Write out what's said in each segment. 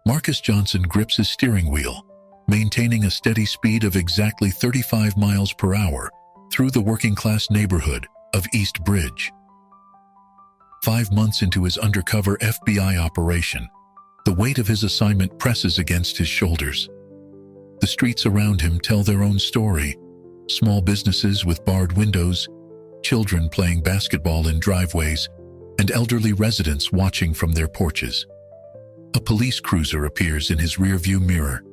Marcus Johnson grips his steering wheel, maintaining a steady speed of exactly 35 miles per hour through the working-class neighborhood of East Bridge. 5 months into his undercover FBI operation, the weight of his assignment presses against his shoulders. The streets around him tell their own story. Small businesses with barred windows, children playing basketball in driveways, and elderly residents watching from their porches. A police cruiser appears in his rearview mirror.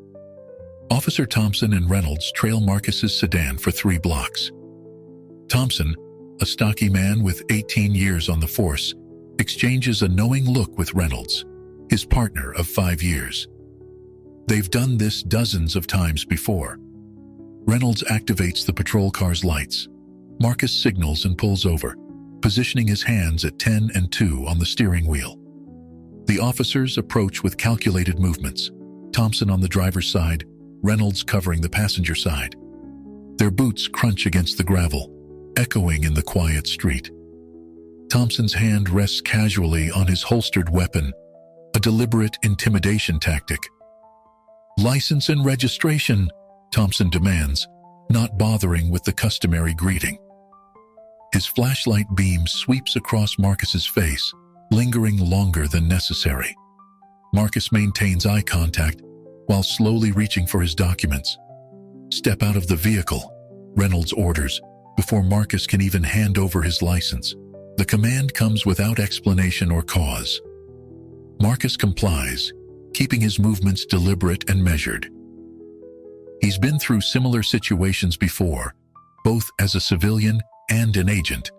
Officer Thompson and Reynolds trail Marcus's sedan for 3 blocks. Thompson, a stocky man with 18 years on the force, exchanges a knowing look with Reynolds, his partner of 5 years. They've done this dozens of times before. Reynolds activates the patrol car's lights. Marcus signals and pulls over, positioning his hands at 10 and 2 on the steering wheel. The officers approach with calculated movements, Thompson on the driver's side, Reynolds covering the passenger side. Their boots crunch against the gravel, echoing in the quiet street. Thompson's hand rests casually on his holstered weapon, a deliberate intimidation tactic. "License and registration," Thompson demands, not bothering with the customary greeting. His flashlight beam sweeps across Marcus's face, lingering longer than necessary. Marcus maintains eye contact while slowly reaching for his documents. "Step out of the vehicle," Reynolds orders, before Marcus can even hand over his license. The command comes without explanation or cause. Marcus complies, keeping his movements deliberate and measured. He's been through similar situations before, both as a civilian and an agent.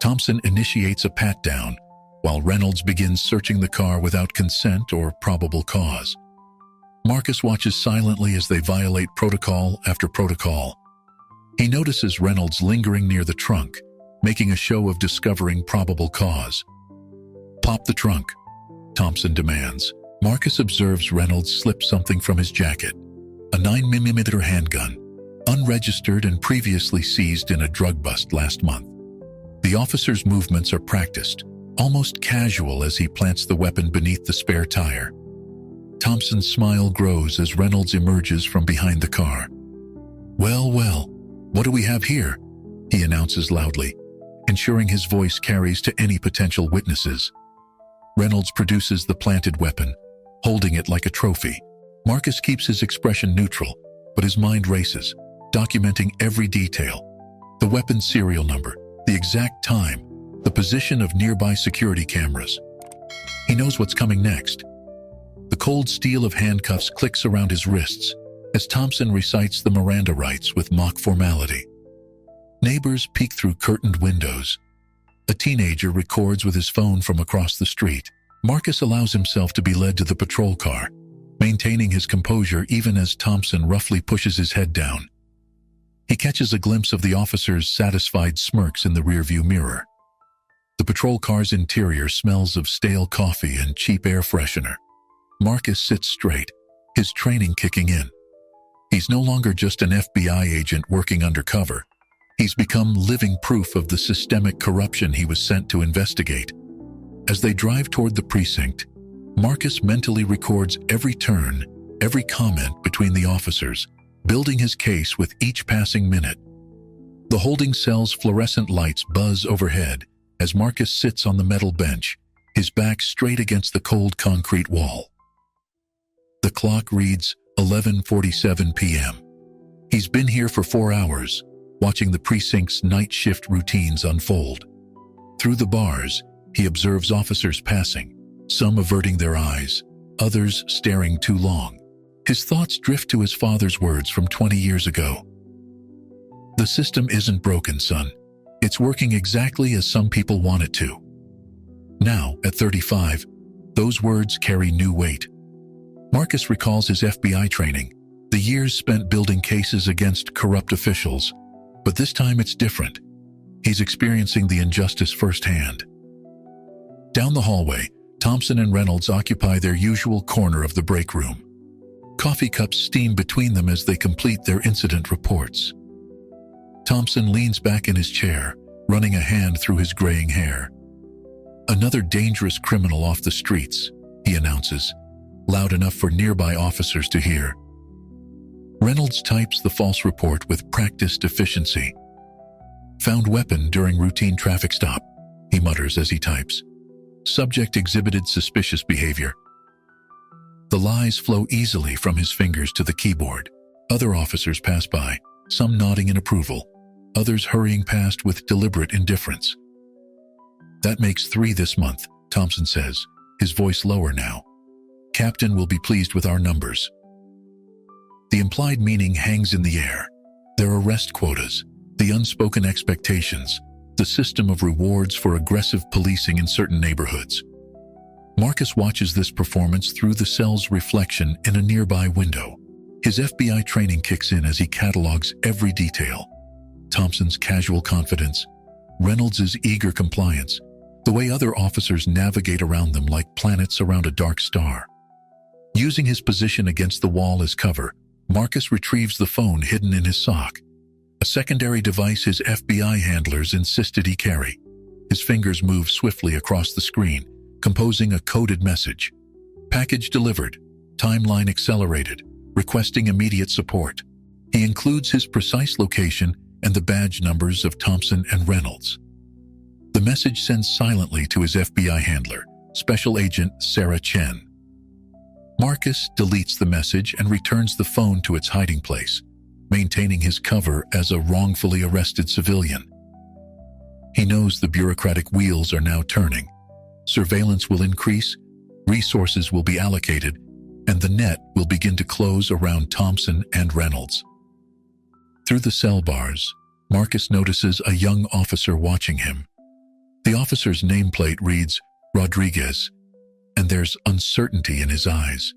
Thompson initiates a pat-down, while Reynolds begins searching the car without consent or probable cause. Marcus watches silently as they violate protocol after protocol. He notices Reynolds lingering near the trunk, making a show of discovering probable cause. "Pop the trunk," Thompson demands. Marcus observes Reynolds slip something from his jacket, a 9mm handgun, unregistered and previously seized in a drug bust last month. The officer's movements are practiced, almost casual as he plants the weapon beneath the spare tire. Thompson's smile grows as Reynolds emerges from behind the car. Well, what do we have here?" he announces loudly, ensuring his voice carries to any potential witnesses. Reynolds produces the planted weapon, holding it like a trophy. Marcus keeps his expression neutral, but his mind races, documenting every detail. The weapon's serial number, the exact time, the position of nearby security cameras. He knows what's coming next. The cold steel of handcuffs clicks around his wrists as Thompson recites the Miranda rights with mock formality. Neighbors peek through curtained windows. A teenager records with his phone from across the street. Marcus allows himself to be led to the patrol car, maintaining his composure even as Thompson roughly pushes his head down. He catches a glimpse of the officer's satisfied smirks in the rearview mirror. The patrol car's interior smells of stale coffee and cheap air freshener. Marcus sits straight, his training kicking in. He's no longer just an FBI agent working undercover. He's become living proof of the systemic corruption he was sent to investigate. As they drive toward the precinct, Marcus mentally records every turn, every comment between the officers, building his case with each passing minute. The holding cell's fluorescent lights buzz overhead as Marcus sits on the metal bench, his back straight against the cold concrete wall. The clock reads 11:47 p.m. He's been here for 4 hours, watching the precinct's night shift routines unfold. Through the bars, he observes officers passing, some averting their eyes, others staring too long. His thoughts drift to his father's words from 20 years ago. "The system isn't broken, son. It's working exactly as some people want it to." Now, at 35, those words carry new weight. Marcus recalls his FBI training, the years spent building cases against corrupt officials, but this time it's different. He's experiencing the injustice firsthand. Down the hallway, Thompson and Reynolds occupy their usual corner of the break room. Coffee cups steam between them as they complete their incident reports. Thompson leans back in his chair, running a hand through his graying hair. "Another dangerous criminal off the streets," he announces, loud enough for nearby officers to hear. Reynolds types the false report with practiced efficiency. "Found weapon during routine traffic stop," he mutters as he types. "Subject exhibited suspicious behavior." The lies flow easily from his fingers to the keyboard. Other officers pass by, some nodding in approval, others hurrying past with deliberate indifference. "That makes 3 this month," Thompson says, his voice lower now. "Captain will be pleased with our numbers." The implied meaning hangs in the air. Their arrest quotas, the unspoken expectations, the system of rewards for aggressive policing in certain neighborhoods. Marcus watches this performance through the cell's reflection in a nearby window. His FBI training kicks in as he catalogs every detail. Thompson's casual confidence, Reynolds' eager compliance, the way other officers navigate around them like planets around a dark star. Using his position against the wall as cover, Marcus retrieves the phone hidden in his sock, a secondary device his FBI handlers insisted he carry. His fingers move swiftly across the screen, composing a coded message. "Package delivered. Timeline accelerated. Requesting immediate support." He includes his precise location and the badge numbers of Thompson and Reynolds. The message sends silently to his FBI handler, Special Agent Sarah Chen. Marcus deletes the message and returns the phone to its hiding place, maintaining his cover as a wrongfully arrested civilian. He knows the bureaucratic wheels are now turning. Surveillance will increase, resources will be allocated, and the net will begin to close around Thompson and Reynolds. Through the cell bars, Marcus notices a young officer watching him. The officer's nameplate reads Rodriguez, and there's uncertainty in his eyes.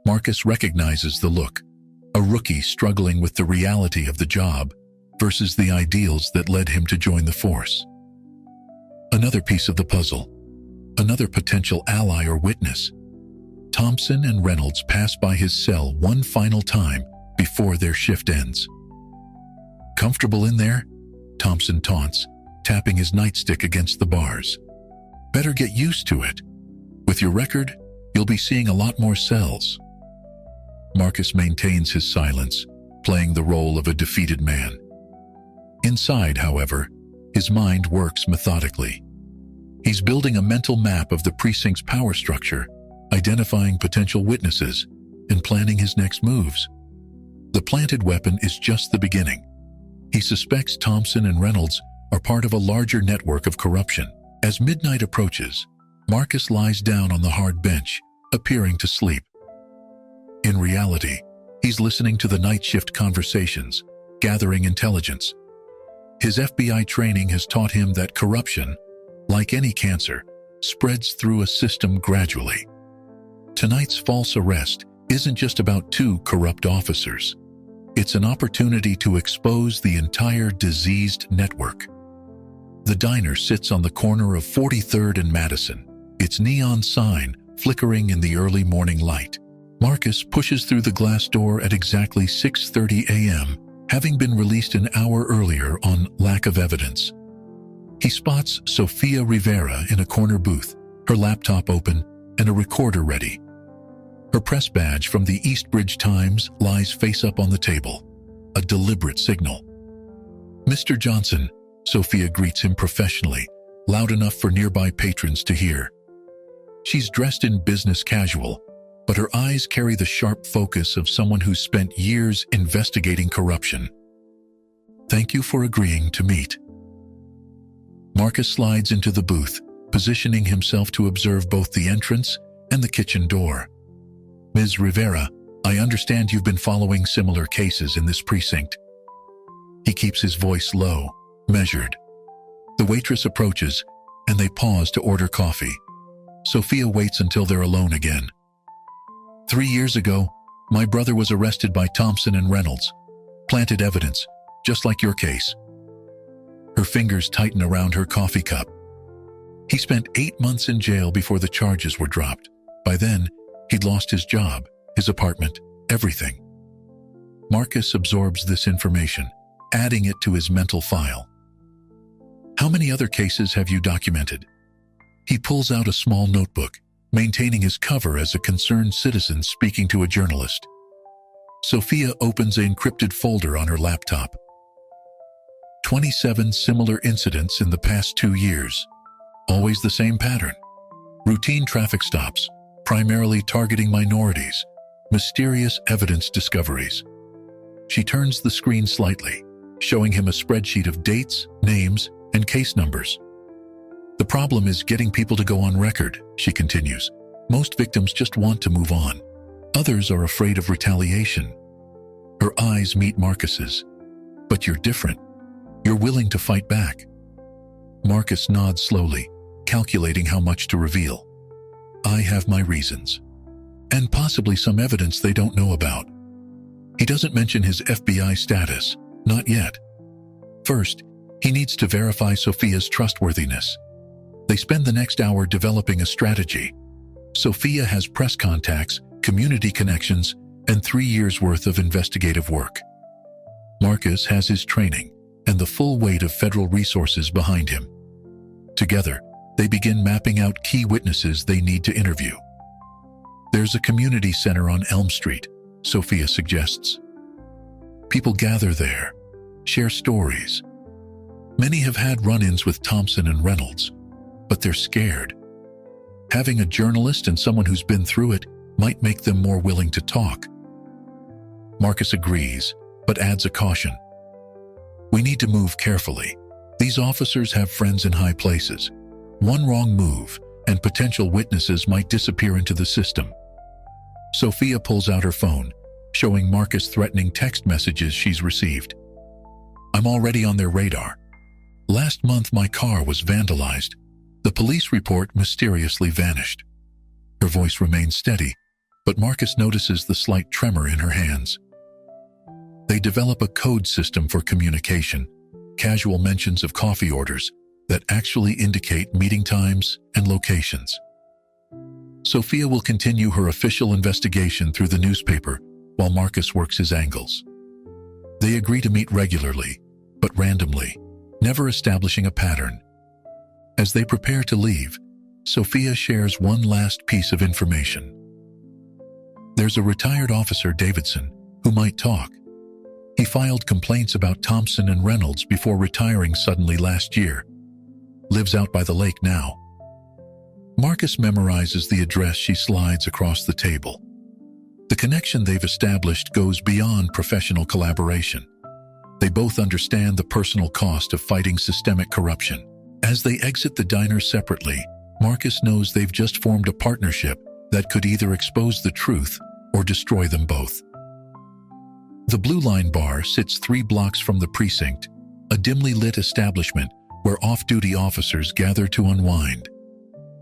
Marcus recognizes the look, a rookie struggling with the reality of the job versus the ideals that led him to join the force. Another piece of the puzzle, another potential ally or witness. Thompson and Reynolds pass by his cell one final time before their shift ends. "Comfortable in there?" Thompson taunts, tapping his nightstick against the bars. "Better get used to it. With your record, you'll be seeing a lot more cells." Marcus maintains his silence, playing the role of a defeated man. Inside, however, his mind works methodically. He's building a mental map of the precinct's power structure, identifying potential witnesses, and planning his next moves. The planted weapon is just the beginning. He suspects Thompson and Reynolds are part of a larger network of corruption. As midnight approaches, Marcus lies down on the hard bench, appearing to sleep. In reality, he's listening to the night shift conversations, gathering intelligence. His FBI training has taught him that corruption, like any cancer, spreads through a system gradually. Tonight's false arrest isn't just about 2 corrupt officers. It's an opportunity to expose the entire diseased network. The diner sits on the corner of 43rd and Madison, its neon sign flickering in the early morning light. Marcus pushes through the glass door at exactly 6:30 a.m., having been released an hour earlier on lack of evidence. He spots Sofia Rivera in a corner booth, her laptop open and a recorder ready. Her press badge from the East Bridge Times lies face up on the table, a deliberate signal. "Mr. Johnson," Sofia greets him professionally, loud enough for nearby patrons to hear. She's dressed in business casual, but her eyes carry the sharp focus of someone who's spent years investigating corruption. "Thank you for agreeing to meet." Marcus slides into the booth, positioning himself to observe both the entrance and the kitchen door. "Ms. Rivera, I understand you've been following similar cases in this precinct." He keeps his voice low, measured. The waitress approaches, and they pause to order coffee. Sofia waits until they're alone again. 3 years ago, my brother was arrested by Thompson and Reynolds. Planted evidence, just like your case." Her fingers tighten around her coffee cup. "He spent 8 months in jail before the charges were dropped. By then, he'd lost his job, his apartment, everything." Marcus absorbs this information, adding it to his mental file. "How many other cases have you documented?" He pulls out a small notebook, maintaining his cover as a concerned citizen speaking to a journalist. Sophia opens an encrypted folder on her laptop. 27 similar incidents in the past 2 years. Always the same pattern. Routine traffic stops, primarily targeting minorities. Mysterious evidence discoveries. She turns the screen slightly, showing him a spreadsheet of dates, names, and case numbers. The problem is getting people to go on record, she continues. Most victims just want to move on. Others are afraid of retaliation. Her eyes meet Marcus's. But you're different. You're willing to fight back. Marcus nods slowly, calculating how much to reveal. I have my reasons. And possibly some evidence they don't know about. He doesn't mention his FBI status, not yet. First, he needs to verify Sophia's trustworthiness. They spend the next hour developing a strategy. Sophia has press contacts, community connections, and 3 years' worth of investigative work. Marcus has his training and the full weight of federal resources behind him. Together, they begin mapping out key witnesses they need to interview. There's a community center on Elm Street, Sophia suggests. People gather there, share stories. Many have had run-ins with Thompson and Reynolds, but they're scared. Having a journalist and someone who's been through it might make them more willing to talk. Marcus agrees, but adds a caution. We need to move carefully. These officers have friends in high places. One wrong move, and potential witnesses might disappear into the system. Sophia pulls out her phone, showing Marcus threatening text messages she's received. I'm already on their radar. Last month my car was vandalized. The police report mysteriously vanished. Her voice remains steady, but Marcus notices the slight tremor in her hands. They develop a code system for communication, casual mentions of coffee orders that actually indicate meeting times and locations. Sophia will continue her official investigation through the newspaper while Marcus works his angles. They agree to meet regularly, but randomly, never establishing a pattern. As they prepare to leave, Sophia shares one last piece of information. There's a retired officer, Davidson, who might talk. He filed complaints about Thompson and Reynolds before retiring suddenly last year. Lives out by the lake now. Marcus memorizes the address she slides across the table. The connection they've established goes beyond professional collaboration. They both understand the personal cost of fighting systemic corruption. As they exit the diner separately, Marcus knows they've just formed a partnership that could either expose the truth or destroy them both. The Blue Line Bar sits 3 blocks from the precinct, a dimly lit establishment where off-duty officers gather to unwind.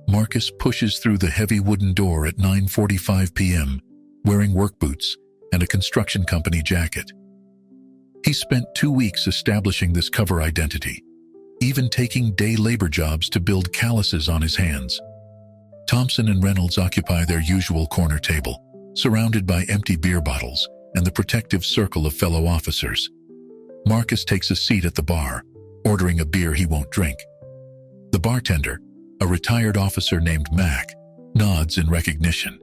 Marcus pushes through the heavy wooden door at 9:45 p.m., wearing work boots and a construction company jacket. He spent 2 weeks establishing this cover identity, even taking day labor jobs to build calluses on his hands. Thompson and Reynolds occupy their usual corner table, surrounded by empty beer bottles and the protective circle of fellow officers. Marcus takes a seat at the bar, ordering a beer he won't drink. The bartender, a retired officer named Mac, nods in recognition.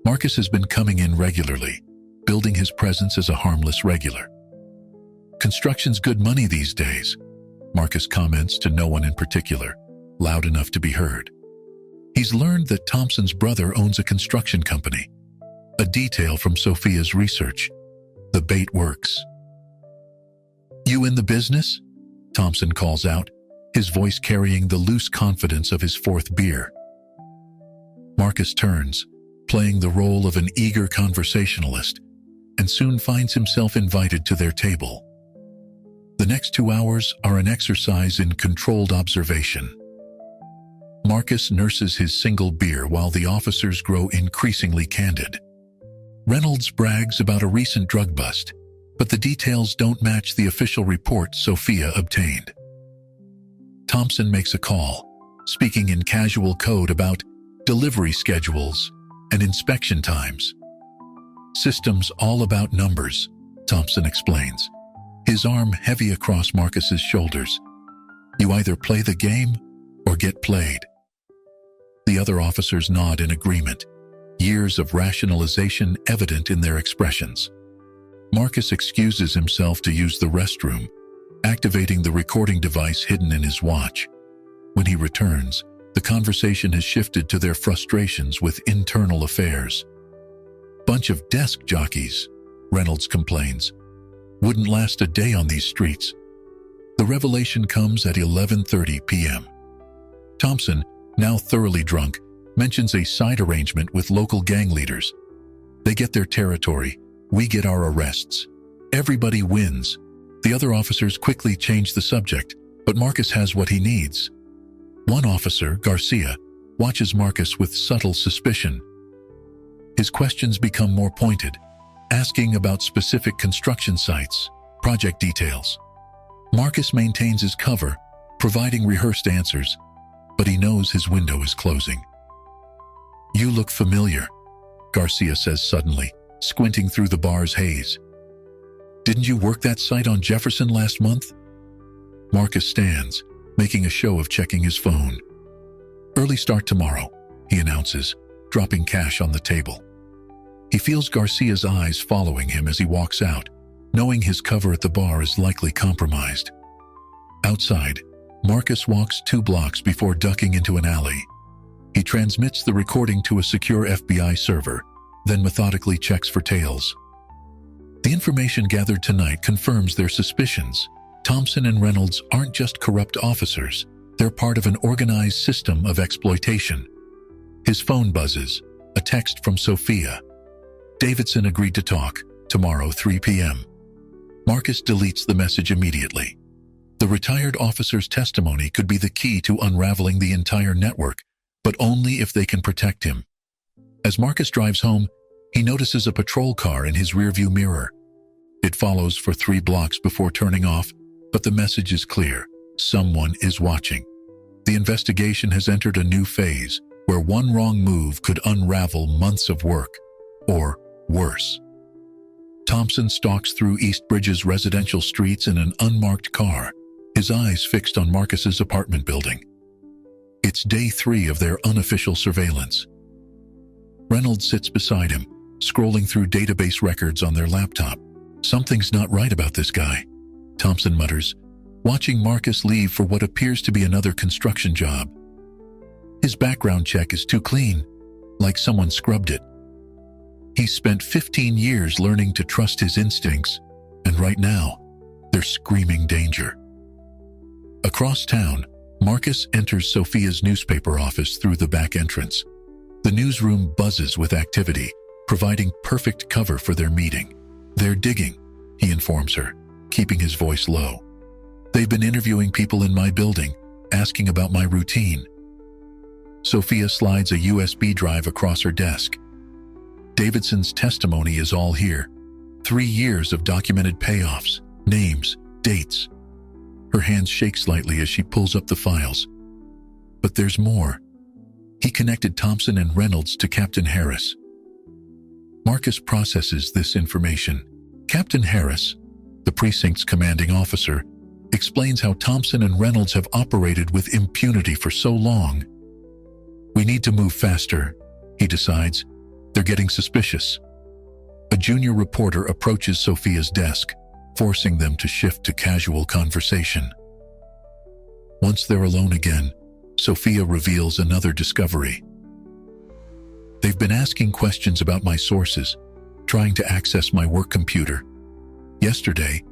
Marcus has been coming in regularly, building his presence as a harmless regular. Construction's good money these days, Marcus comments to no one in particular, loud enough to be heard. He's learned that Thompson's brother owns a construction company. A detail from Sophia's research. The bait works. You in the business? Thompson calls out, his voice carrying the loose confidence of his 4th beer. Marcus turns, playing the role of an eager conversationalist, and soon finds himself invited to their table. The next 2 hours are an exercise in controlled observation. Marcus nurses his single beer while the officers grow increasingly candid. Reynolds brags about a recent drug bust, but the details don't match the official report Sophia obtained. Thompson makes a call, speaking in casual code about delivery schedules and inspection times. Systems all about numbers, Thompson explains, his arm heavy across Marcus's shoulders. You either play the game or get played. The other officers nod in agreement, years of rationalization evident in their expressions. Marcus excuses himself to use the restroom, activating the recording device hidden in his watch. When he returns, the conversation has shifted to their frustrations with internal affairs. "Bunch of desk jockeys," Reynolds complains. "Wouldn't last a day on these streets." The revelation comes at 11:30 p.m. Thompson, now thoroughly drunk, mentions a side arrangement with local gang leaders. They get their territory, we get our arrests. Everybody wins. The other officers quickly change the subject, but Marcus has what he needs. One officer, Garcia, watches Marcus with subtle suspicion. His questions become more pointed, asking about specific construction sites, project details. Marcus maintains his cover, providing rehearsed answers, but he knows his window is closing. "You look familiar," Garcia says suddenly, squinting through the bar's haze. "Didn't you work that site on Jefferson last month?" Marcus stands, making a show of checking his phone. "Early start tomorrow," he announces, dropping cash on the table. He feels Garcia's eyes following him as he walks out, knowing his cover at the bar is likely compromised. Outside, Marcus walks 2 blocks before ducking into an alley. He transmits the recording to a secure FBI server, then methodically checks for tails. The information gathered tonight confirms their suspicions. Thompson and Reynolds aren't just corrupt officers, they're part of an organized system of exploitation. His phone buzzes, a text from Sophia. Davidson agreed to talk, tomorrow 3 p.m. Marcus deletes the message immediately. The retired officer's testimony could be the key to unraveling the entire network, but only if they can protect him. As Marcus drives home, he notices a patrol car in his rearview mirror. It follows for 3 blocks before turning off, but the message is clear: someone is watching. The investigation has entered a new phase, where one wrong move could unravel months of work, or worse. Thompson stalks through East Bridge's residential streets in an unmarked car, his eyes fixed on Marcus's apartment building. It's day 3 of their unofficial surveillance. Reynolds sits beside him, scrolling through database records on their laptop. "Something's not right about this guy," Thompson mutters, watching Marcus leave for what appears to be another construction job. His background check is too clean, like someone scrubbed it. He's spent 15 years learning to trust his instincts, and right now, they're screaming danger. Across town, Marcus enters Sophia's newspaper office through the back entrance. The newsroom buzzes with activity, providing perfect cover for their meeting. "They're digging," he informs her, keeping his voice low. "They've been interviewing people in my building, asking about my routine." Sophia slides a USB drive across her desk. Davidson's testimony is all here. 3 years of documented payoffs, names, dates. Her hands shake slightly as she pulls up the files. But there's more. He connected Thompson and Reynolds to Captain Harris. Marcus processes this information. Captain Harris, the precinct's commanding officer, explains how Thompson and Reynolds have operated with impunity for so long. "We need to move faster," he decides. "They're getting suspicious." A junior reporter approaches Sophia's desk, forcing them to shift to casual conversation. Once they're alone again, Sophia reveals another discovery. "They've been asking questions about my sources, trying to access my work computer. Yesterday,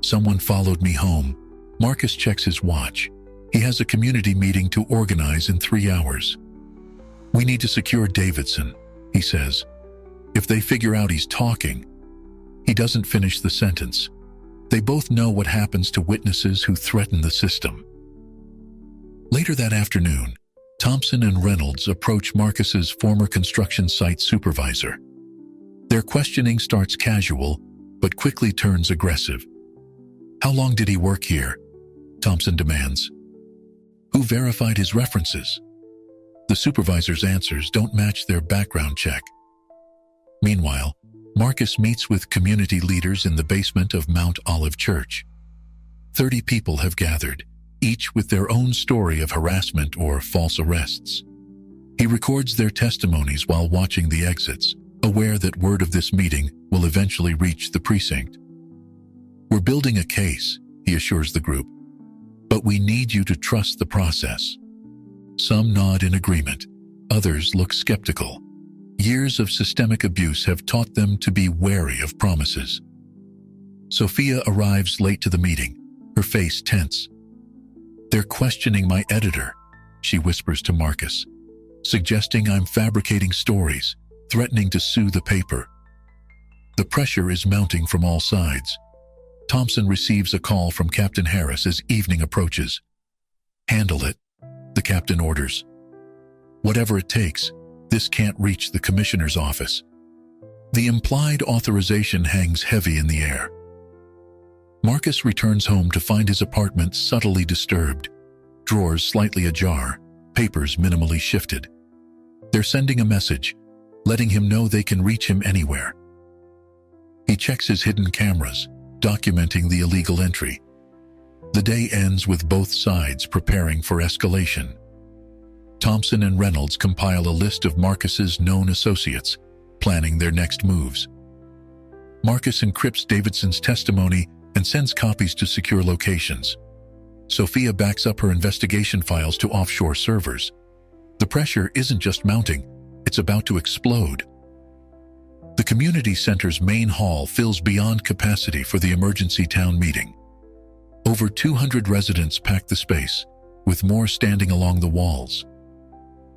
someone followed me home." Marcus checks his watch. He has a community meeting to organize in 3 hours. "We need to secure Davidson," he says. "If they figure out he's talking..." He doesn't finish the sentence. They both know what happens to witnesses who threaten the system. Later that afternoon, Thompson and Reynolds approach Marcus's former construction site supervisor. Their questioning starts casual, but quickly turns aggressive. "How long did he work here?" Thompson demands. "Who verified his references?" The supervisor's answers don't match their background check. Meanwhile, Marcus meets with community leaders in the basement of Mount Olive Church. 30 people have gathered, each with their own story of harassment or false arrests. He records their testimonies while watching the exits, aware that word of this meeting will eventually reach the precinct. "We're building a case," he assures the group, "but we need you to trust the process." Some nod in agreement, others look skeptical. Years of systemic abuse have taught them to be wary of promises. Sophia arrives late to the meeting, her face tense. "They're questioning my editor," she whispers to Marcus, "suggesting I'm fabricating stories, threatening to sue the paper." The pressure is mounting from all sides. Thompson receives a call from Captain Harris as evening approaches. "Handle it," the captain orders. "Whatever it takes, this can't reach the commissioner's office." The implied authorization hangs heavy in the air. Marcus returns home to find his apartment subtly disturbed, drawers slightly ajar, papers minimally shifted. They're sending a message, letting him know they can reach him anywhere. He checks his hidden cameras, documenting the illegal entry. The day ends with both sides preparing for escalation. Thompson and Reynolds compile a list of Marcus's known associates, planning their next moves. Marcus encrypts Davidson's testimony and sends copies to secure locations. Sophia backs up her investigation files to offshore servers. The pressure isn't just mounting, it's about to explode. The community center's main hall fills beyond capacity for the emergency town meeting. Over 200 residents pack the space, with more standing along the walls.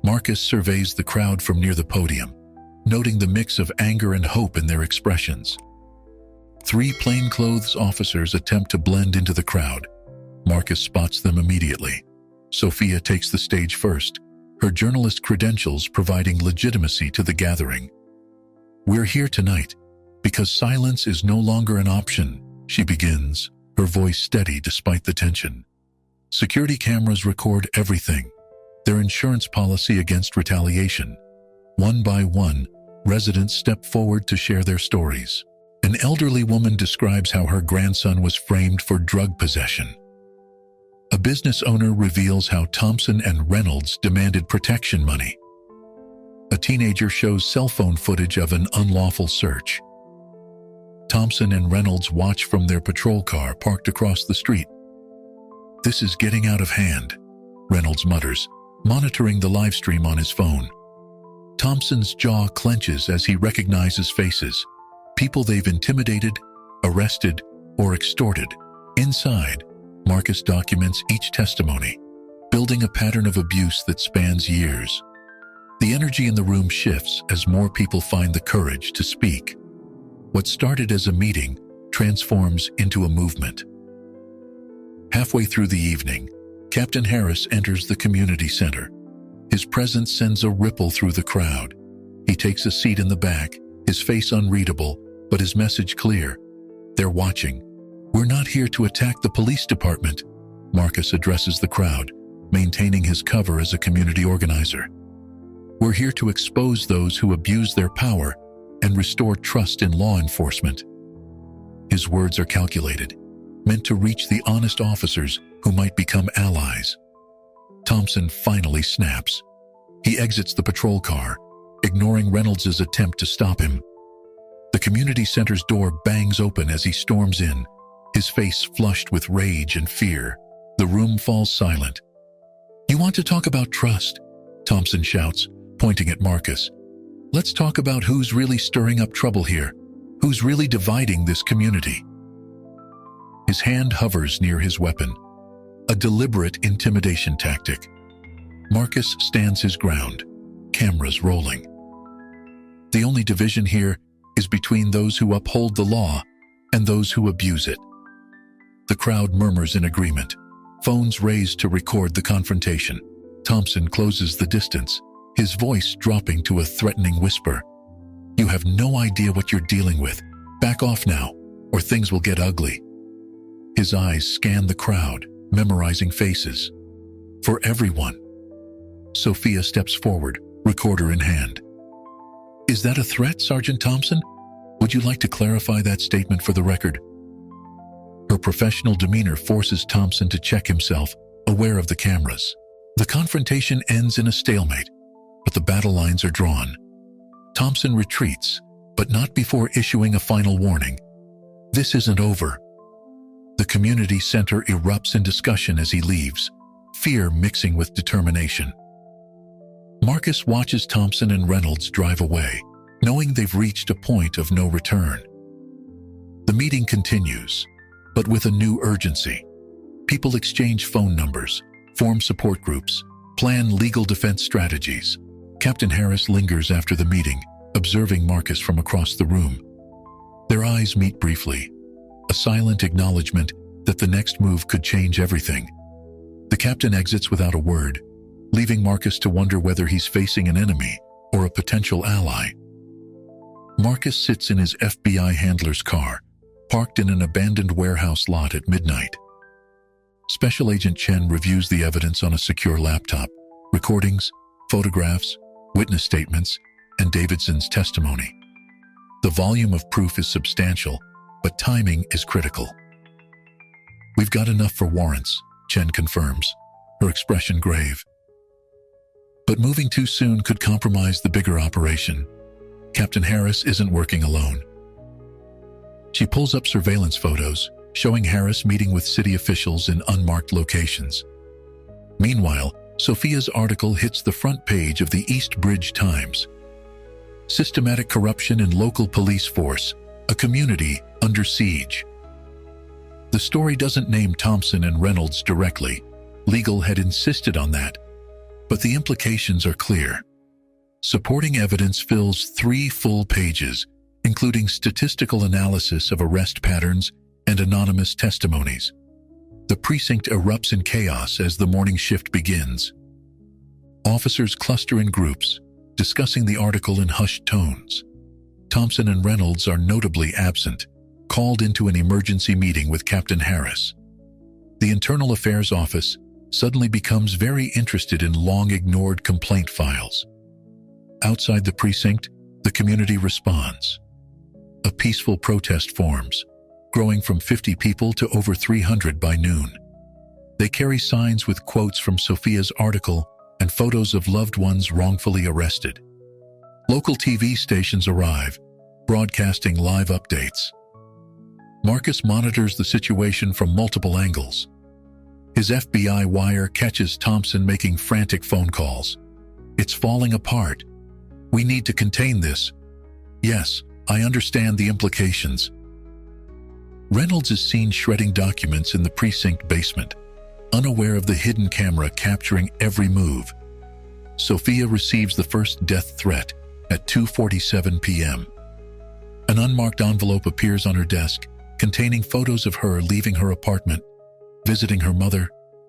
Marcus surveys the crowd from near the podium, noting the mix of anger and hope in their expressions. 3 plainclothes officers attempt to blend into the crowd. Marcus spots them immediately. Sophia takes the stage first, her journalist credentials providing legitimacy to the gathering. "We're here tonight because silence is no longer an option," she begins, her voice steady despite the tension. "Security cameras record everything, their insurance policy against retaliation." One by one, residents step forward to share their stories. An elderly woman describes how her grandson was framed for drug possession. A business owner reveals how Thompson and Reynolds demanded protection money. A teenager shows cell phone footage of an unlawful search. Thompson and Reynolds watch from their patrol car parked across the street. "This is getting out of hand," Reynolds mutters, monitoring the live stream on his phone. Thompson's jaw clenches as he recognizes faces, people they've intimidated, arrested, or extorted. Inside, Marcus documents each testimony, building a pattern of abuse that spans years. The energy in the room shifts as more people find the courage to speak. What started as a meeting transforms into a movement. Halfway through the evening, Captain Harris enters the community center. His presence sends a ripple through the crowd. He takes a seat in the back, his face unreadable, but his message clear. "They're watching. We're not here to attack the police department." Marcus addresses the crowd, maintaining his cover as a community organizer. "We're here to expose those who abuse their power and restore trust in law enforcement." His words are calculated, meant to reach the honest officers who might become allies. Thompson finally snaps. He exits the patrol car, ignoring Reynolds' attempt to stop him. The community center's door bangs open as he storms in, his face flushed with rage and fear. The room falls silent. "You want to talk about trust?" Thompson shouts, pointing at Marcus. "Let's talk about who's really stirring up trouble here, who's really dividing this community." His hand hovers near his weapon, a deliberate intimidation tactic. Marcus stands his ground, cameras rolling. "The only division here is between those who uphold the law and those who abuse it." The crowd murmurs in agreement, phones raised to record the confrontation. Thompson closes the distance, his voice dropping to a threatening whisper. "You have no idea what you're dealing with. Back off now, or things will get ugly." His eyes scan the crowd, memorizing faces. "For everyone." Sophia steps forward, recorder in hand. "Is that a threat, Sergeant Thompson? Would you like to clarify that statement for the record?" Her professional demeanor forces Thompson to check himself, aware of the cameras. The confrontation ends in a stalemate, but the battle lines are drawn. Thompson retreats, but not before issuing a final warning. This isn't over. The community center erupts in discussion as he leaves, fear mixing with determination. Marcus watches Thompson and Reynolds drive away, knowing they've reached a point of no return. The meeting continues, but with a new urgency. People exchange phone numbers, form support groups, plan legal defense strategies. Captain Harris lingers after the meeting, observing Marcus from across the room. Their eyes meet briefly, a silent acknowledgement that the next move could change everything. The captain exits without a word, leaving Marcus to wonder whether he's facing an enemy or a potential ally. Marcus sits in his FBI handler's car, parked in an abandoned warehouse lot at midnight. Special Agent Chen reviews the evidence on a secure laptop, recordings, photographs, witness statements, and Davidson's testimony. The volume of proof is substantial, but timing is critical. "We've got enough for warrants," Chen confirms, her expression grave. But moving too soon could compromise the bigger operation. Captain Harris isn't working alone. She pulls up surveillance photos, showing Harris meeting with city officials in unmarked locations. Meanwhile, Sophia's article hits the front page of the East Bridge Times. Systematic corruption in local police force, a community under siege. The story doesn't name Thompson and Reynolds directly. Legal had insisted on that. But the implications are clear. Supporting evidence fills 3 full pages, including statistical analysis of arrest patterns and anonymous testimonies. The precinct erupts in chaos as the morning shift begins. Officers cluster in groups, discussing the article in hushed tones. Thompson and Reynolds are notably absent, called into an emergency meeting with Captain Harris. The Internal Affairs Office suddenly becomes very interested in long-ignored complaint files. Outside the precinct, the community responds. A peaceful protest forms, growing from 50 people to over 300 by noon. They carry signs with quotes from Sophia's article and photos of loved ones wrongfully arrested. Local TV stations arrive, broadcasting live updates. Marcus monitors the situation from multiple angles. His FBI wire catches Thompson making frantic phone calls. "It's falling apart. We need to contain this. Yes, I understand the implications." Reynolds is seen shredding documents in the precinct basement, unaware of the hidden camera capturing every move. Sophia receives the first death threat at 2:47 p.m. An unmarked envelope appears on her desk, containing photos of her leaving her apartment, visiting her mother,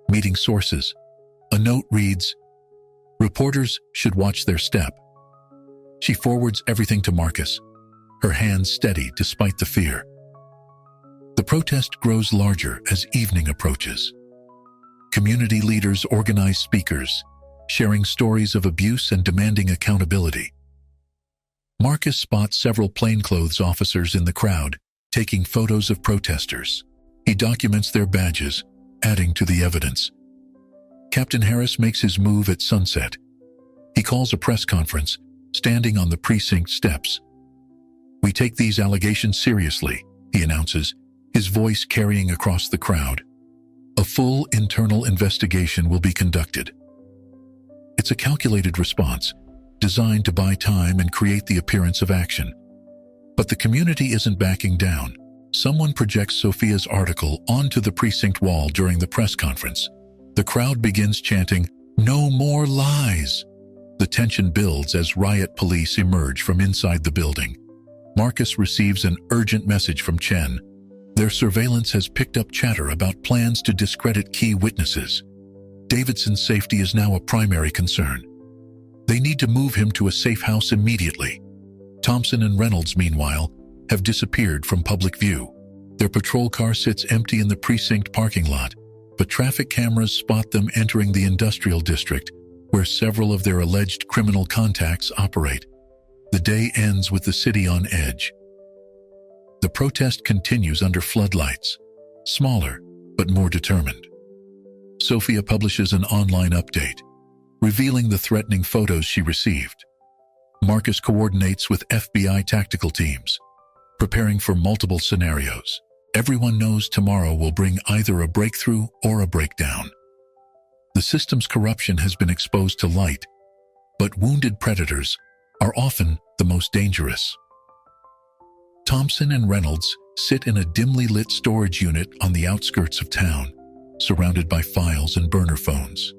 meeting sources. A note reads, "Reporters should watch their step." She forwards everything to Marcus, her hands steady despite the fear. The protest grows larger as evening approaches. Community leaders organize speakers, sharing stories of abuse and demanding accountability. Marcus spots several plainclothes officers in the crowd, taking photos of protesters. He documents their badges, adding to the evidence. Captain Harris makes his move at sunset. He calls a press conference, standing on the precinct steps. "We take these allegations seriously," he announces, his voice carrying across the crowd. "A full internal investigation will be conducted." It's a calculated response, designed to buy time and create the appearance of action. But the community isn't backing down. Someone projects Sophia's article onto the precinct wall during the press conference. The crowd begins chanting, "No more lies!" The tension builds as riot police emerge from inside the building. Marcus receives an urgent message from Chen. Their surveillance has picked up chatter about plans to discredit key witnesses. Davidson's safety is now a primary concern. They need to move him to a safe house immediately. Thompson and Reynolds, meanwhile, have disappeared from public view. Their patrol car sits empty in the precinct parking lot, but traffic cameras spot them entering the industrial district, where several of their alleged criminal contacts operate. The day ends with the city on edge. The protest continues under floodlights, smaller but more determined. Sophia publishes an online update. revealing the threatening photos she received. Marcus coordinates with FBI tactical teams, preparing for multiple scenarios. Everyone knows tomorrow will bring either a breakthrough or a breakdown. The system's corruption has been exposed to light, but wounded predators are often the most dangerous. Thompson and Reynolds sit in a dimly lit storage unit on the outskirts of town, surrounded by files and burner phones.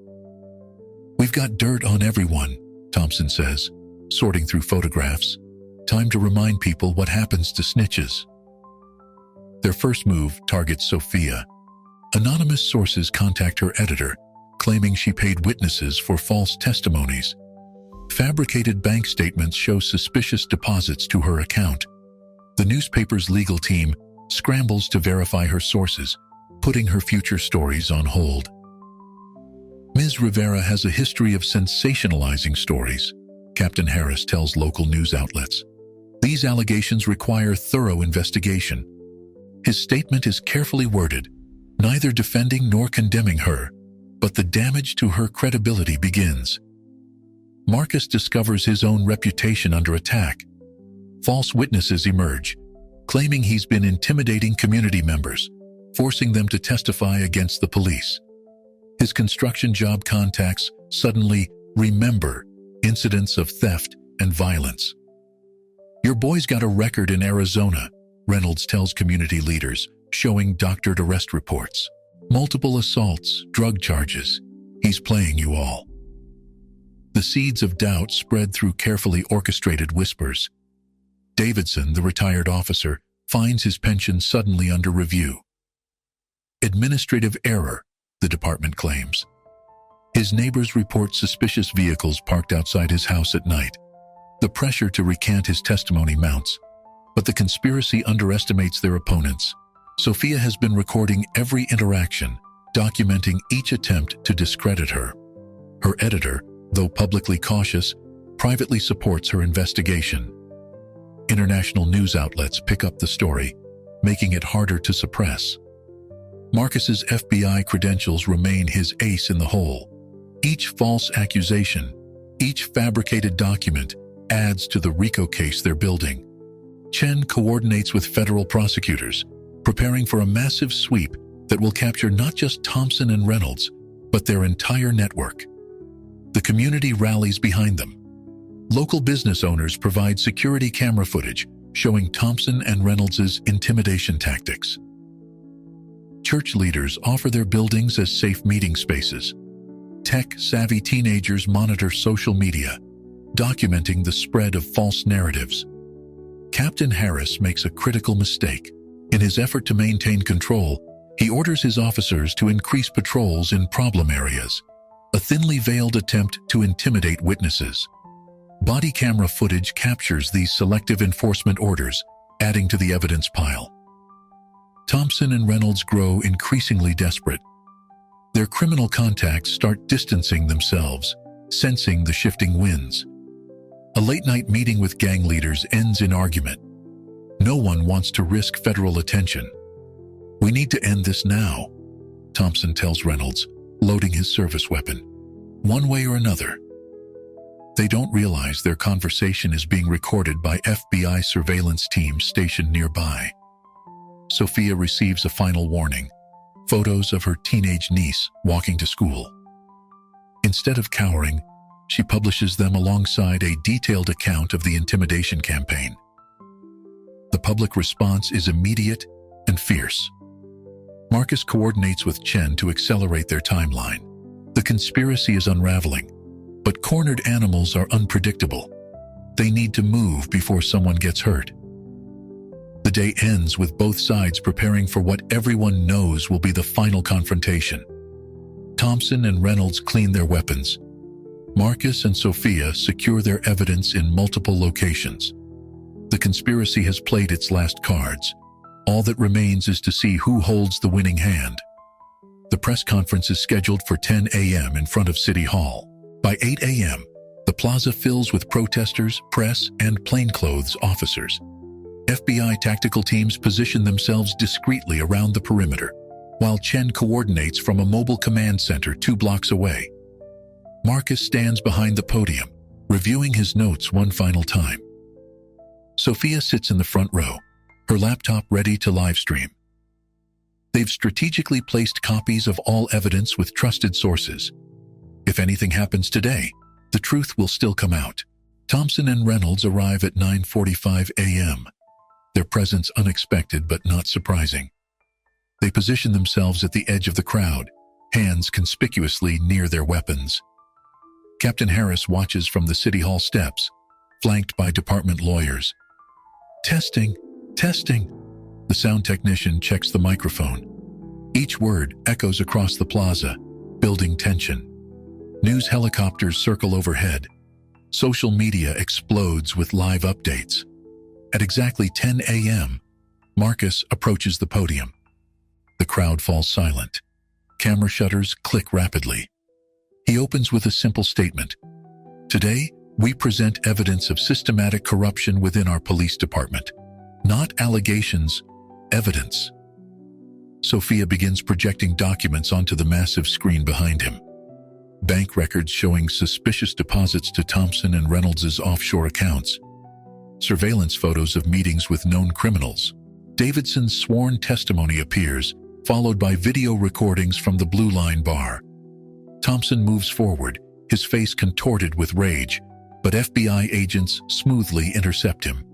"We've got dirt on everyone," Thompson says, sorting through photographs. "Time to remind people what happens to snitches." Their first move targets Sophia. Anonymous sources contact her editor, claiming she paid witnesses for false testimonies. Fabricated bank statements show suspicious deposits to her account. The newspaper's legal team scrambles to verify her sources, putting her future stories on hold. Ms. Rivera has a history of sensationalizing stories, Captain Harris tells local news outlets. These allegations require thorough investigation. His statement is carefully worded, neither defending nor condemning her, but the damage to her credibility begins. Marcus discovers his own reputation under attack. False witnesses emerge, claiming he's been intimidating community members, forcing them to testify against the police. His construction job contacts suddenly remember incidents of theft and violence. "Your boy's got a record in Arizona," Reynolds tells community leaders, showing doctored arrest reports. "Multiple assaults, drug charges. He's playing you all." The seeds of doubt spread through carefully orchestrated whispers. Davidson, the retired officer, finds his pension suddenly under review. Administrative error, the department claims. His neighbors report suspicious vehicles parked outside his house at night. The pressure to recant his testimony mounts, but the conspiracy underestimates their opponents. Sophia has been recording every interaction, documenting each attempt to discredit her. Her editor, though publicly cautious, privately supports her investigation. International news outlets pick up the story, making it harder to suppress. Marcus's FBI credentials remain his ace in the hole. Each false accusation, each fabricated document adds to the RICO case they're building. Chen coordinates with federal prosecutors, preparing for a massive sweep that will capture not just Thompson and Reynolds, but their entire network. The community rallies behind them. Local business owners provide security camera footage showing Thompson and Reynolds' intimidation tactics. Church leaders offer their buildings as safe meeting spaces. Tech-savvy teenagers monitor social media, documenting the spread of false narratives. Captain Harris makes a critical mistake. In his effort to maintain control, he orders his officers to increase patrols in problem areas, a thinly veiled attempt to intimidate witnesses. Body camera footage captures these selective enforcement orders, adding to the evidence pile. Thompson and Reynolds grow increasingly desperate. Their criminal contacts start distancing themselves, sensing the shifting winds. A late-night meeting with gang leaders ends in argument. No one wants to risk federal attention. "We need to end this now," Thompson tells Reynolds, loading his service weapon. "One way or another." They don't realize their conversation is being recorded by FBI surveillance teams stationed nearby. Sophia receives a final warning: photos of her teenage niece walking to school. Instead of cowering, she publishes them alongside a detailed account of the intimidation campaign. The public response is immediate and fierce. Marcus coordinates with Chen to accelerate their timeline. The conspiracy is unraveling, but cornered animals are unpredictable. They need to move before someone gets hurt. The day ends with both sides preparing for what everyone knows will be the final confrontation. Thompson and Reynolds clean their weapons. Marcus and Sophia secure their evidence in multiple locations. The conspiracy has played its last cards. All that remains is to see who holds the winning hand. The press conference is scheduled for 10 a.m. in front of City Hall. By 8 a.m., the plaza fills with protesters, press, and plainclothes officers. FBI tactical teams position themselves discreetly around the perimeter, while Chen coordinates from a mobile command center 2 blocks away. Marcus stands behind the podium, reviewing his notes one final time. Sophia sits in the front row, her laptop ready to live stream. They've strategically placed copies of all evidence with trusted sources. If anything happens today, the truth will still come out. Thompson and Reynolds arrive at 9:45 a.m., their presence unexpected but not surprising. They position themselves at the edge of the crowd, hands conspicuously near their weapons. Captain Harris watches from the City Hall steps, flanked by department lawyers. Testing, testing. The sound technician checks the microphone. Each word echoes across the plaza, building tension. News helicopters circle overhead. Social media explodes with live updates. At exactly 10 a.m., Marcus approaches the podium. The crowd falls silent. Camera shutters click rapidly. He opens with a simple statement. Today, we present evidence of systematic corruption within our police department. Not allegations, evidence. Sophia begins projecting documents onto the massive screen behind him. Bank records showing suspicious deposits to Thompson and Reynolds' offshore accounts. Surveillance photos of meetings with known criminals. Davidson's sworn testimony appears, followed by video recordings from the Blue Line bar. Thompson moves forward, his face contorted with rage, but FBI agents smoothly intercept him.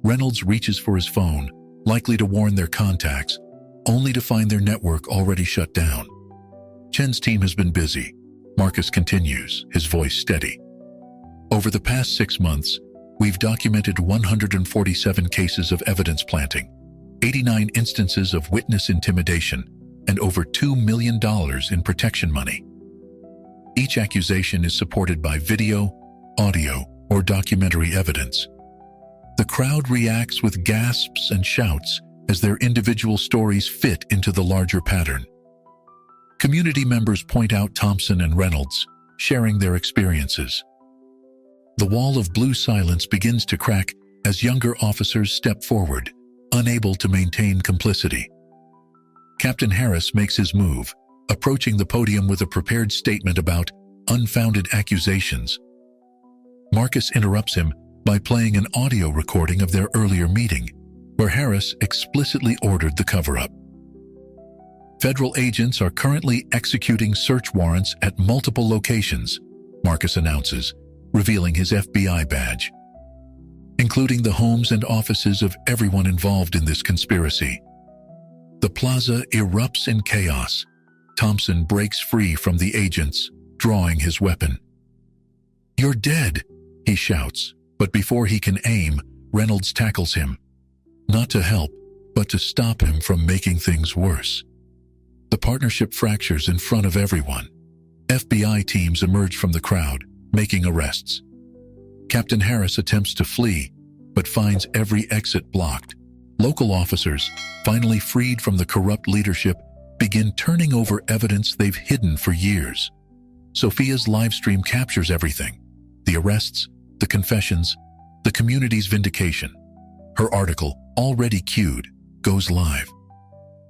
Reynolds reaches for his phone, likely to warn their contacts, only to find their network already shut down. Chen's team has been busy. Marcus continues, his voice steady. Over the past 6 months, we've documented 147 cases of evidence planting, 89 instances of witness intimidation, and over $2 million in protection money. Each accusation is supported by video, audio, or documentary evidence. The crowd reacts with gasps and shouts as their individual stories fit into the larger pattern. Community members point out Thompson and Reynolds, sharing their experiences. The wall of blue silence begins to crack as younger officers step forward, unable to maintain complicity. Captain Harris makes his move, approaching the podium with a prepared statement about unfounded accusations. Marcus interrupts him by playing an audio recording of their earlier meeting, where Harris explicitly ordered the cover-up. Federal agents are currently executing search warrants at multiple locations, Marcus announces, revealing his FBI badge, including the homes and offices of everyone involved in this conspiracy. The plaza erupts in chaos. Thompson breaks free from the agents, drawing his weapon. "You're dead," he shouts, but before he can aim, Reynolds tackles him, not to help, but to stop him from making things worse. The partnership fractures in front of everyone. FBI teams emerge from the crowd, making arrests. Captain Harris attempts to flee, but finds every exit blocked. Local officers, finally freed from the corrupt leadership, begin turning over evidence they've hidden for years. Sophia's live stream captures everything: the arrests, the confessions, the community's vindication. Her article, already queued, goes live.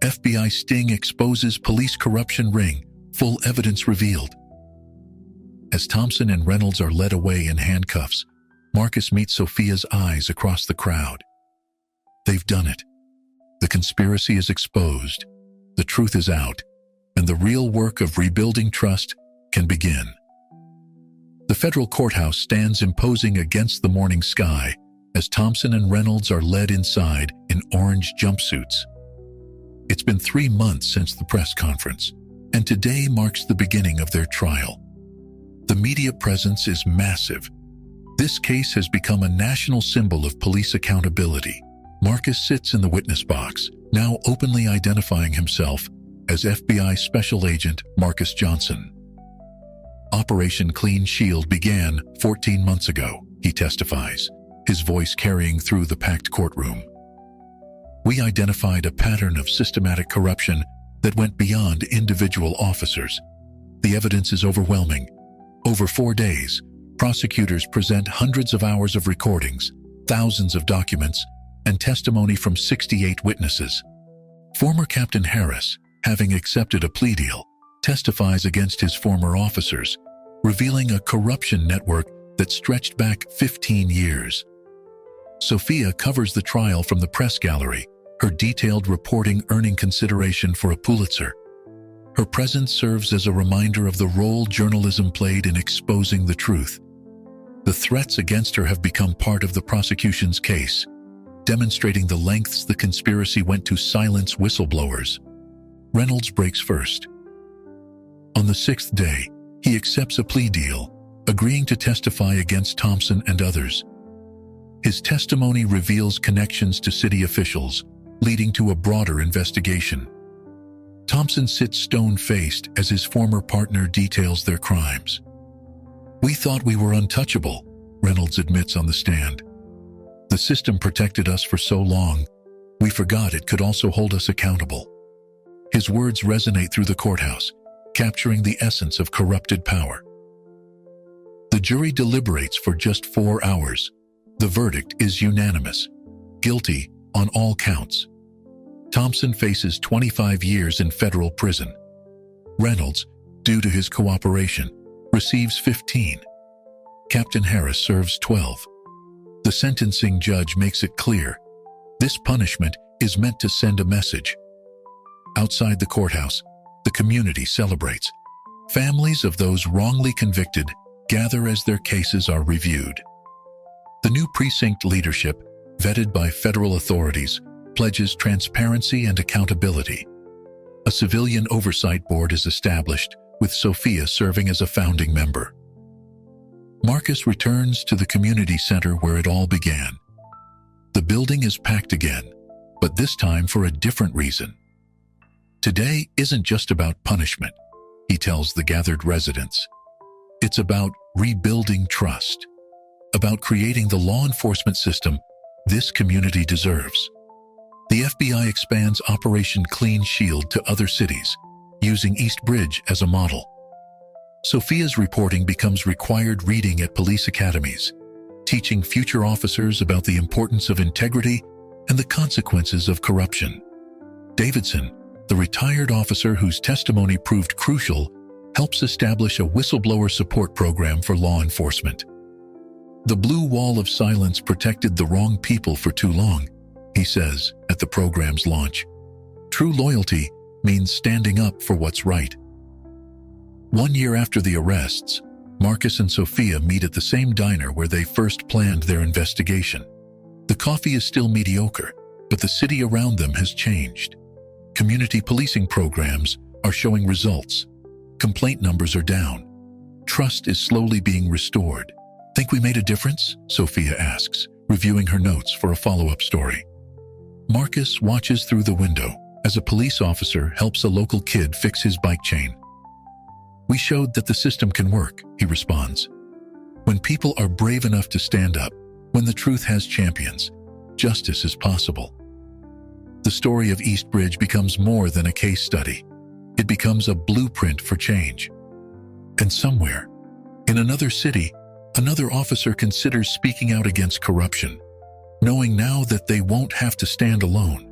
FBI sting exposes police corruption ring, full evidence revealed. As Thompson and Reynolds are led away in handcuffs, Marcus meets Sophia's eyes across the crowd. They've done it. The conspiracy is exposed, the truth is out, and the real work of rebuilding trust can begin. The federal courthouse stands imposing against the morning sky as Thompson and Reynolds are led inside in orange jumpsuits. It's been 3 months since the press conference, and today marks the beginning of their trial. The media presence is massive. This case has become a national symbol of police accountability. Marcus sits in the witness box, now openly identifying himself as FBI Special Agent Marcus Johnson. Operation Clean Shield began 14 months ago, he testifies, his voice carrying through the packed courtroom. We identified a pattern of systematic corruption that went beyond individual officers. The evidence is overwhelming. Over 4 days, prosecutors present hundreds of hours of recordings, thousands of documents, and testimony from 68 witnesses. Former Captain Harris, having accepted a plea deal, testifies against his former officers, revealing a corruption network that stretched back 15 years. Sophia covers the trial from the press gallery, her detailed reporting earning consideration for a Pulitzer. Her presence serves as a reminder of the role journalism played in exposing the truth. The threats against her have become part of the prosecution's case, demonstrating the lengths the conspiracy went to silence whistleblowers. Reynolds breaks first. On the 6th day, he accepts a plea deal, agreeing to testify against Thompson and others. His testimony reveals connections to city officials, leading to a broader investigation. Thompson sits stone-faced as his former partner details their crimes. "We thought we were untouchable," Reynolds admits on the stand. "The system protected us for so long, we forgot it could also hold us accountable." His words resonate through the courthouse, capturing the essence of corrupted power. The jury deliberates for just 4 hours. The verdict is unanimous: guilty on all counts. Thompson faces 25 years in federal prison. Reynolds, due to his cooperation, receives 15. Captain Harris serves 12. The sentencing judge makes it clear: this punishment is meant to send a message. Outside the courthouse, the community celebrates. Families of those wrongly convicted gather as their cases are reviewed. The new precinct leadership, vetted by federal authorities, pledges transparency and accountability. A civilian oversight board is established, with Sophia serving as a founding member. Marcus returns to the community center where it all began. The building is packed again, but this time for a different reason. Today isn't just about punishment, he tells the gathered residents. It's about rebuilding trust, about creating the law enforcement system this community deserves. The FBI expands Operation Clean Shield to other cities, using East Bridge as a model. Sophia's reporting becomes required reading at police academies, teaching future officers about the importance of integrity and the consequences of corruption. Davidson, the retired officer whose testimony proved crucial, helps establish a whistleblower support program for law enforcement. "The blue wall of silence protected the wrong people for too long," he says at the program's launch. "True loyalty means standing up for what's right." 1 year after the arrests, Marcus and Sophia meet at the same diner where they first planned their investigation. The coffee is still mediocre, but the city around them has changed. Community policing programs are showing results. Complaint numbers are down. Trust is slowly being restored. "Think we made a difference?" Sophia asks, reviewing her notes for a follow-up story. Marcus watches through the window as a police officer helps a local kid fix his bike chain. "We showed that the system can work," he responds. "When people are brave enough to stand up, when the truth has champions, justice is possible." The story of East Bridge becomes more than a case study. It becomes a blueprint for change. And somewhere, in another city, another officer considers speaking out against corruption, knowing now that they won't have to stand alone.